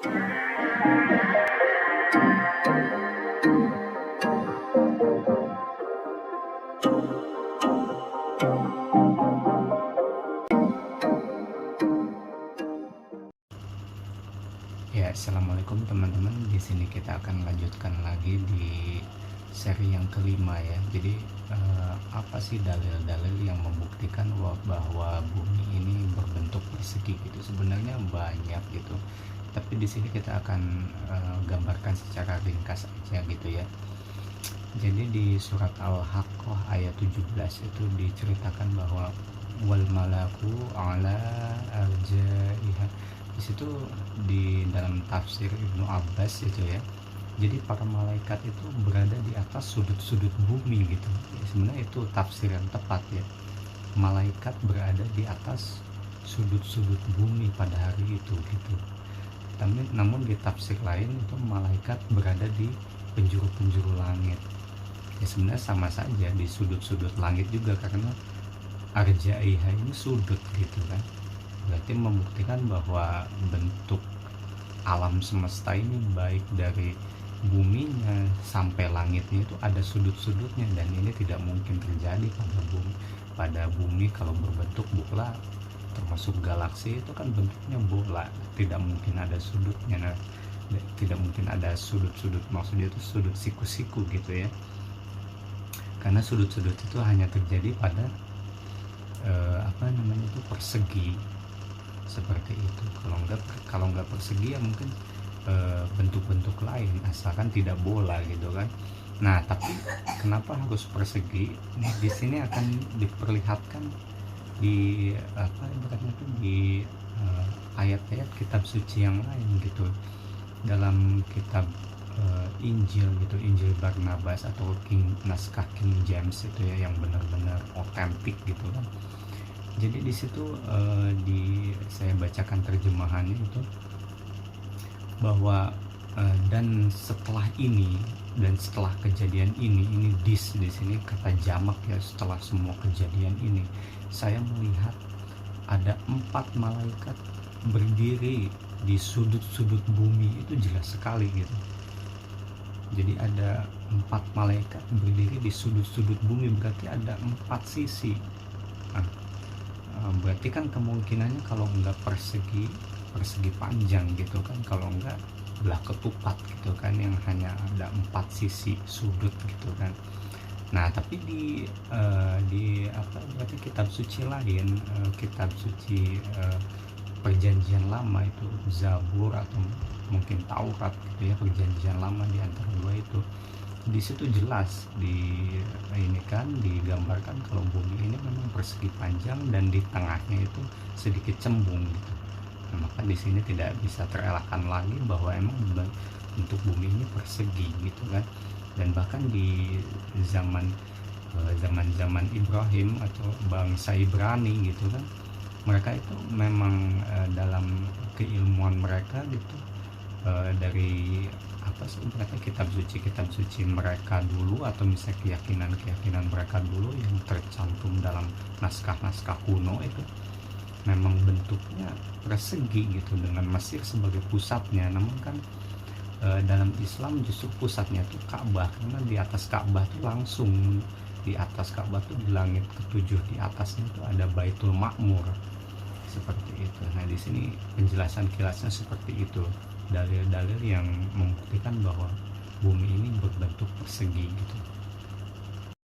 Ya, assalamualaikum teman-teman. Di sini kita akan lanjutkan lagi di seri yang kelima ya. Jadi apa sih dalil-dalil yang membuktikan bahwa bumi ini berbentuk persegi gitu? Sebenarnya banyak gitu. Tapi di sini kita akan gambarkan secara ringkas aja gitu ya. Jadi di surat Al-Haqqah ayat 17 itu diceritakan bahwa wal malaku ala arjaiha. Di situ di dalam tafsir Ibnu Abbas itu ya, jadi para malaikat itu berada di atas sudut-sudut bumi gitu ya, sebenarnya itu tafsir yang tepat ya, malaikat berada di atas sudut-sudut bumi pada hari itu gitu. Namun di tafsir lain itu malaikat berada di penjuru-penjuru langit ya, sebenarnya sama saja di sudut-sudut langit juga, karena arjaiha ini sudut gitu kan. Berarti membuktikan bahwa bentuk alam semesta ini baik dari buminya sampai langitnya itu ada sudut-sudutnya, dan ini tidak mungkin terjadi pada bumi kalau berbentuk bola, termasuk galaksi itu kan bentuknya bola, tidak mungkin ada sudutnya. Nah, tidak mungkin ada sudut-sudut, maksudnya itu sudut siku-siku gitu ya, karena sudut-sudut itu hanya terjadi pada persegi seperti itu. Kalau nggak persegi ya mungkin bentuk-bentuk lain, asalkan tidak bola gitu kan. Nah, tapi kenapa harus persegi? Nah, di sini akan diperlihatkan di di ayat-ayat kitab suci yang lain gitu, dalam kitab Injil gitu, Injil Barnabas atau naskah King James itu ya, yang benar-benar otentik gitu kan. Jadi di situ saya bacakan terjemahannya itu bahwa dan setelah ini, dan setelah kejadian ini di sini kata jamak ya, setelah semua kejadian ini saya melihat ada 4 malaikat berdiri di sudut-sudut bumi. Itu jelas sekali gitu. Jadi ada 4 malaikat berdiri di sudut-sudut bumi, berarti ada 4 sisi. Berarti kan kemungkinannya kalau enggak persegi panjang gitu kan, kalau enggak belah ketupat gitu kan, yang hanya ada 4 sisi sudut gitu kan. Nah, tapi berarti kitab suci lain, kitab suci perjanjian lama itu Zabur atau mungkin Taurat gitu ya, perjanjian lama di antara dua itu, di situ jelas digambarkan kalau bumi ini memang persegi panjang dan di tengahnya itu sedikit cembung gitu. Nah, maka di sini tidak bisa terelakkan lagi bahwa emang bentuk bumi ini persegi gitu kan. Dan bahkan di zaman Ibrahim atau bangsa Ibrani gitu kan, mereka itu memang dalam keilmuan mereka gitu, dari mereka kitab suci mereka dulu, atau misalnya keyakinan mereka dulu yang tercantum dalam naskah-naskah kuno itu memang bentuknya persegi gitu, dengan Mesir sebagai pusatnya. Namun kan dalam Islam justru pusatnya itu Ka'bah, karena di atas Ka'bah itu langsung di atas Ka'bah tuh di langit ketujuh di atasnya itu ada Baitul Ma'mur seperti itu. Nah, di sini penjelasan kilasnya seperti itu, dalil-dalil yang membuktikan bahwa bumi ini berbentuk persegi gitu.